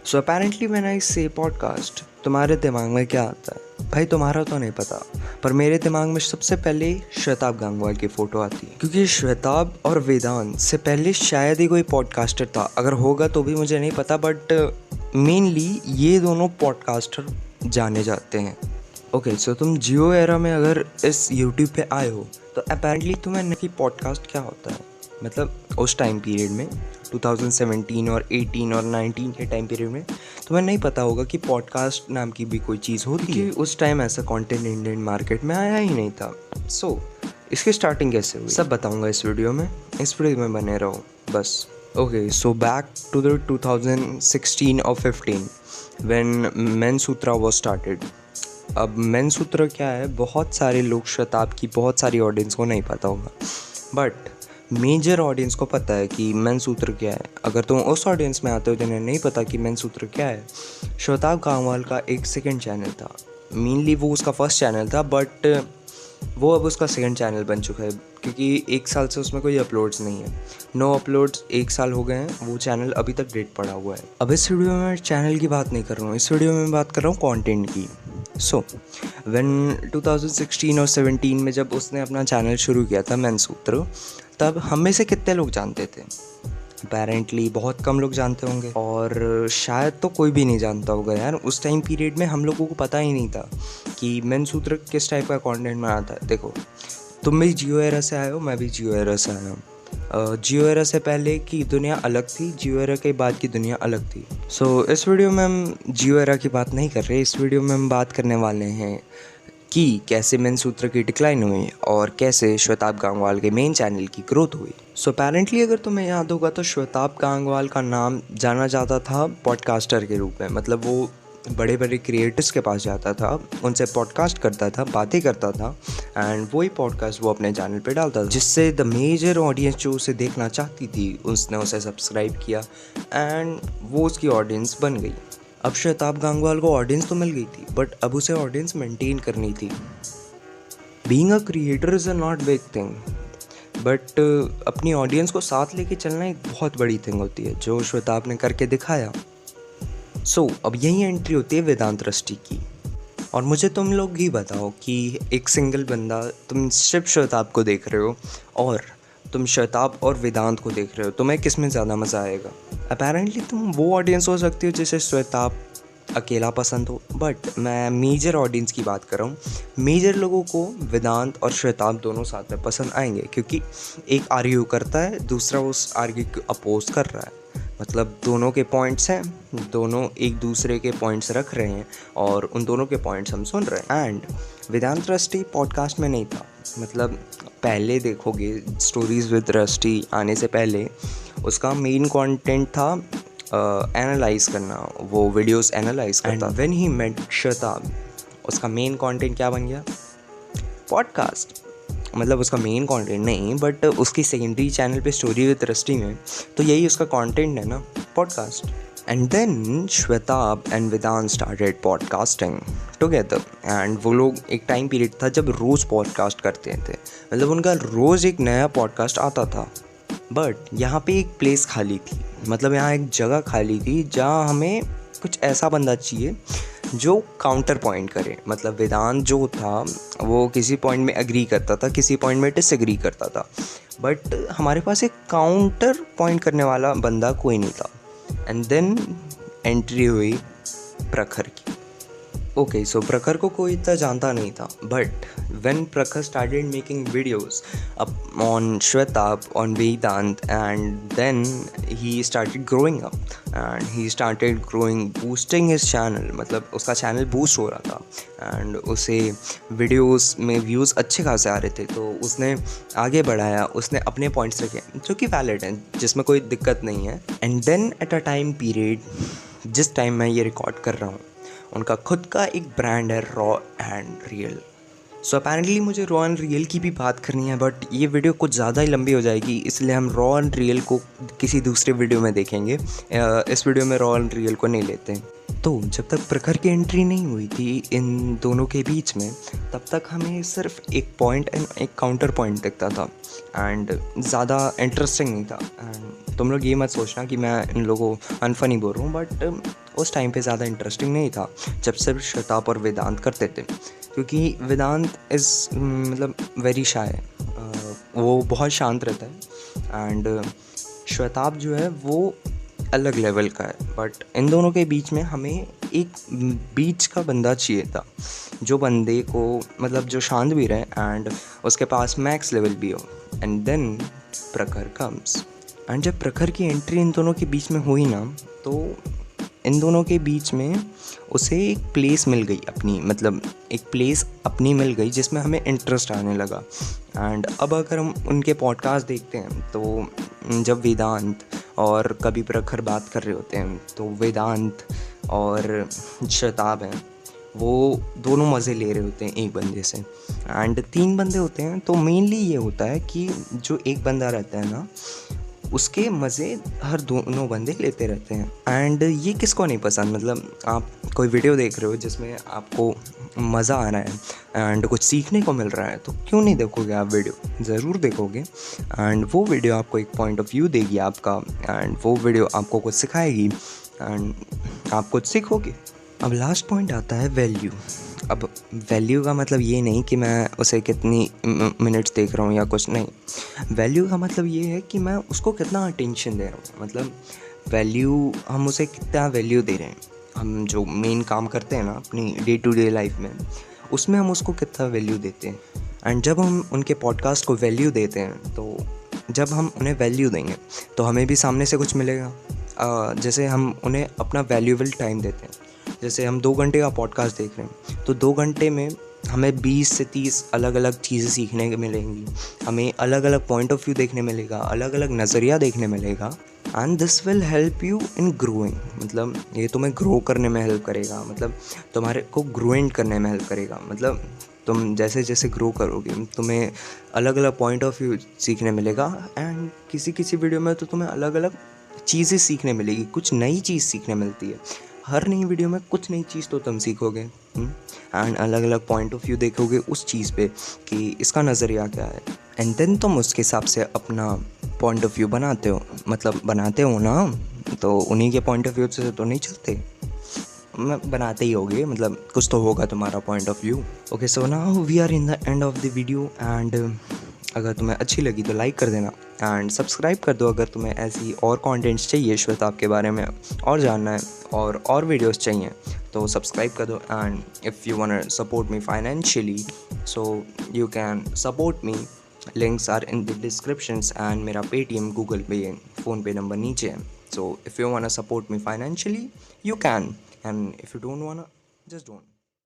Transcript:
So apparently when I से podcast, तुम्हारे दिमाग में क्या आता है? भाई तुम्हारा तो नहीं पता, पर मेरे दिमाग में सबसे पहले श्वेताब गांगवाल की फ़ोटो आती है, क्योंकि श्वेताब और वेदांत से पहले शायद ही कोई पॉडकास्टर था। अगर होगा तो भी मुझे नहीं पता, बट मेनली ये दोनों पॉडकास्टर जाने जाते हैं। ओके, सो तुम जियो एरा में अगर इस यूट्यूब पे आए हो तो अपेरेंटली तुम्हें नहीं पॉडकास्ट क्या होता है, मतलब उस टाइम पीरियड में 2017 और 18 और 19 के टाइम पीरियड में तुम्हें नहीं पता होगा कि पॉडकास्ट नाम की भी कोई चीज़ होती है। उस टाइम ऐसा कंटेंट इंडियन मार्केट में आया ही नहीं था। सो इसकी स्टार्टिंग कैसे हुई सब बताऊंगा इस वीडियो में बने रहो बस। Okay, so back to the 2016 और 15 व्हेन मेन सूत्रा वॉज स्टार्टेड। अब मेन सूत्र क्या है, बहुत सारे लोग शताब की बहुत सारी ऑडियंस को नहीं पता होगा, बट मेजर ऑडियंस को पता है कि मेन सूत्र क्या है। अगर तुम उस ऑडियंस में आते हो जिन्हें नहीं पता कि मेन सूत्र क्या है, श्वेताब गांगवाल का एक सेकंड चैनल था। मेनली वो उसका फर्स्ट चैनल था, बट वो अब उसका सेकंड चैनल बन चुका है, क्योंकि एक साल से उसमें कोई अपलोड्स नहीं है। नो अपलोड्स 1 साल हो गए हैं, वो चैनल अभी तक डेट पड़ा हुआ है। अब इस वीडियो में मैं चैनल की बात नहीं कर रहा हूँ, इस वीडियो में मैं बात कर रहा हूँ कंटेंट की। सो व्हेन 2016 और 17 में जब उसने अपना चैनल शुरू किया था मेन सूत्र, तब हम में से कितने लोग जानते थे? अपेरेंटली बहुत कम लोग जानते होंगे, और शायद तो कोई भी नहीं जानता होगा यार। उस टाइम पीरियड में हम लोगों को पता ही नहीं था कि मेन सूत्र किस टाइप का कंटेंट बनाता है। देखो, तुम भी जियो एरा से आए हो, मैं भी जियो एरा से आया हूँ। जियो एरा से पहले की दुनिया अलग थी, जियो एरा के बाद की दुनिया अलग थी। सो इस वीडियो में हम जियो एरा की बात नहीं कर रहे, इस वीडियो में हम बात करने वाले हैं कि कैसे मेन सूत्र की डिक्लाइन हुई और कैसे श्वेताब गांगवाल के मेन चैनल की ग्रोथ हुई। सो अपेरेंटली अगर तुम्हें याद होगा तो श्वेताब गांगवाल का नाम जाना जाता था पॉडकास्टर के रूप में, मतलब वो बड़े बड़े क्रिएटर्स के पास जाता था, उनसे पॉडकास्ट करता था, बातें करता था, एंड वही पॉडकास्ट वो अपने चैनल पे डालता था, जिससे द मेजर ऑडियंस जो उसे देखना चाहती थी उसने उसे सब्सक्राइब किया एंड वो उसकी ऑडियंस बन गई। अब श्वेताब गांगवाल को ऑडियंस तो मिल गई थी, बट अब उसे ऑडियंस मेंटेन करनी थी। Being a creator is a not big thing, but अपनी ऑडियंस को साथ लेके चलना एक बहुत बड़ी थिंग होती है, जो श्वेताब ने करके दिखाया। सो अब यही एंट्री होती है वेदांत रष्टि की। और मुझे तुम लोग ही बताओ कि एक सिंगल बंदा, तुम सिर्फ श्वेताब को देख रहे हो और तुम श्वेताब और वेदांत को देख रहे हो, तुम्हें किस में ज़्यादा मज़ा आएगा? अपेरेंटली तुम वो ऑडियंस हो सकती हो जिसे श्वेताब अकेला पसंद हो, बट मैं मेजर ऑडियंस की बात कर रहा हूँ। मेजर लोगों को वेदांत और श्वेताब दोनों साथ में पसंद आएंगे, क्योंकि एक आर्ग्यू करता है, दूसरा उस आर्ग्यू को अपोज कर रहा है, मतलब दोनों के पॉइंट्स हैं, दोनों एक दूसरे के पॉइंट्स रख रहे हैं और उन दोनों के पॉइंट्स हम सुन रहे हैं। एंड वेदांत रष्टि पॉडकास्ट में नहीं था, मतलब पहले देखोगे स्टोरीज विद रष्टि आने से पहले उसका मेन कंटेंट था एनालाइज करना, वो वीडियोस एनालाइज करता। व्हेन ही मेट श्वेताब, उसका मेन कंटेंट क्या बन गया? पॉडकास्ट। मतलब उसका मेन कंटेंट नहीं, बट उसकी सेकेंडरी चैनल पे स्टोरी विद रष्टि में तो यही उसका कंटेंट है ना, podcast. And then Shwetab and Vedant started podcasting together, and वो लोग एक टाइम पीरियड था जब रोज़ पॉडकास्ट करते थे, मतलब उनका रोज़ एक नया पॉडकास्ट आता था। बट यहाँ पे एक प्लेस खाली थी, मतलब यहाँ एक जगह खाली थी जहाँ हमें कुछ ऐसा बंदा चाहिए जो काउंटर पॉइंट करे। मतलब वेदांत जो था वो किसी पॉइंट में एग्री करता था, किसी पॉइंट में डिसएग्री करता था, बट हमारे पास एक काउंटर पॉइंट करने वाला बंदा कोई नहीं था। एंड देन एंट्री हुई प्रखर की। ओके, सो प्रखर को कोई इतना जानता नहीं था, but when Prakhar started making videos up on Shwetab, on Vedant, and then he started growing up and he started growing, boosting his channel, मतलब उसका चैनल बूस्ट हो रहा था एंड उसे वीडियोस में व्यूज़ अच्छे खासे आ रहे थे, तो उसने आगे बढ़ाया, उसने अपने पॉइंट्स रखे जो कि वैलिड हैं, जिसमें कोई दिक्कत नहीं है। And then at a time period, जिस टाइम मैं ये रिकॉर्ड कर रहा हूँ, उनका खुद का एक ब्रांड है raw and real. So apparently मुझे रॉ एंड रियल की भी बात करनी है, बट ये वीडियो कुछ ज़्यादा ही लंबी हो जाएगी, इसलिए हम रॉ एंड रियल को किसी दूसरे वीडियो में देखेंगे। इस वीडियो में रॉ एंड रियल को नहीं लेते। तो जब तक प्रखर की एंट्री नहीं हुई थी इन दोनों के बीच में, तब तक हमें सिर्फ एक पॉइंट एंड एक काउंटर पॉइंट दिखता था। एंड ज़्यादा इंटरेस्टिंग नहीं था। एंड तुम लोग ये मत सोचना कि मैं इन लोगों को अनफनी बोल रहा हूँ, बट उस टाइम पे ज़्यादा इंटरेस्टिंग नहीं था जब सिर्फ श्वेताब और वेदांत करते थे, क्योंकि वेदांत इज़ मतलब वेरी शाय, वो बहुत शांत रहता है। एंड श्वेताब जो है वो अलग लेवल का है। बट इन दोनों के बीच में हमें एक बीच का बंदा चाहिए था, जो बंदे को मतलब जो शांत भी रहे एंड उसके पास मैक्स लेवल भी हो। एंड देन प्रखर कम्स। एंड जब प्रखर की एंट्री इन दोनों के बीच में हुई ना, तो इन दोनों के बीच में उसे एक प्लेस मिल गई अपनी, मतलब एक प्लेस अपनी मिल गई जिसमें हमें इंटरेस्ट आने लगा। एंड अब अगर हम उनके पॉडकास्ट देखते हैं तो जब वेदांत और कभी प्रखर बात कर रहे होते हैं तो वेदांत और श्वेताब हैं, वो दोनों मज़े ले रहे होते हैं एक बंदे से। एंड 3 बंदे होते हैं तो मेनली ये होता है कि जो एक बंदा रहता है ना, उसके मज़े हर दोनों बंदे लेते रहते हैं। एंड ये किसको नहीं पसंद, मतलब आप कोई वीडियो देख रहे हो जिसमें आपको मज़ा आ रहा है एंड कुछ सीखने को मिल रहा है, तो क्यों नहीं देखोगे आप वीडियो, ज़रूर देखोगे। एंड वो वीडियो आपको एक पॉइंट ऑफ व्यू देगी आपका, एंड वो वीडियो आपको कुछ सिखाएगी एंड आप कुछ सीखोगे। अब लास्ट पॉइंट आता है वैल्यू। अब वैल्यू का मतलब ये नहीं कि मैं उसे कितनी मिनट्स देख रहा हूँ या कुछ नहीं। वैल्यू का मतलब ये है कि मैं उसको कितना अटेंशन दे रहा हूँ, मतलब वैल्यू, हम उसे कितना वैल्यू दे रहे हैं। हम जो मेन काम करते हैं ना अपनी डे टू डे लाइफ में, उसमें हम उसको कितना वैल्यू देते हैं। एंड जब हम उनके पॉडकास्ट को वैल्यू देते हैं, तो जब हम उन्हें वैल्यू देंगे तो हमें भी सामने से कुछ मिलेगा। जैसे हम उन्हें अपना वैल्यूएबल टाइम देते हैं, जैसे हम 2 घंटे का पॉडकास्ट देख रहे हैं तो 2 घंटे में हमें 20 से 30 अलग अलग चीज़ें सीखने को मिलेंगी, हमें अलग अलग पॉइंट ऑफ व्यू देखने मिलेगा, अलग अलग नज़रिया देखने मिलेगा। And this will help you in growing, मतलब ये तुम्हें ग्रो करने में हेल्प करेगा, मतलब तुम्हारे को ग्रोइंग करने में हेल्प करेगा। मतलब तुम जैसे जैसे ग्रो करोगे तुम्हें अलग अलग पॉइंट ऑफ व्यू सीखने मिलेगा। एंड किसी किसी वीडियो में तो तुम्हें अलग अलग चीज़ें सीखने मिलेगी, कुछ नई चीज़ सीखने मिलती है। हर नई वीडियो में कुछ नई चीज़ तो तुम सीखोगे एंड अलग अलग पॉइंट ऑफ व्यू देखोगे उस चीज़ पे कि इसका नज़रिया क्या है। एंड देन तुम उसके हिसाब से अपना पॉइंट ऑफ व्यू बनाते हो, मतलब बनाते हो ना, तो उन्हीं के पॉइंट ऑफ व्यू से तो नहीं चलते, बनाते ही होगे, मतलब कुछ तो होगा तुम्हारा point of view. Okay, so now we are in the end of the video. And अगर तुम्हें अच्छी लगी तो लाइक कर देना एंड सब्सक्राइब कर दो अगर तुम्हें ऐसी और कंटेंट्स चाहिए, श्वेताब के बारे में और जानना है और वीडियोस चाहिए तो सब्सक्राइब कर दो। And if you want to support me financially so you can support me, links are in the descriptions and मेरा Paytm, Google Pay, PhonePe number नीचे है। So if you want to support me financially you can, and if you don't want just don't.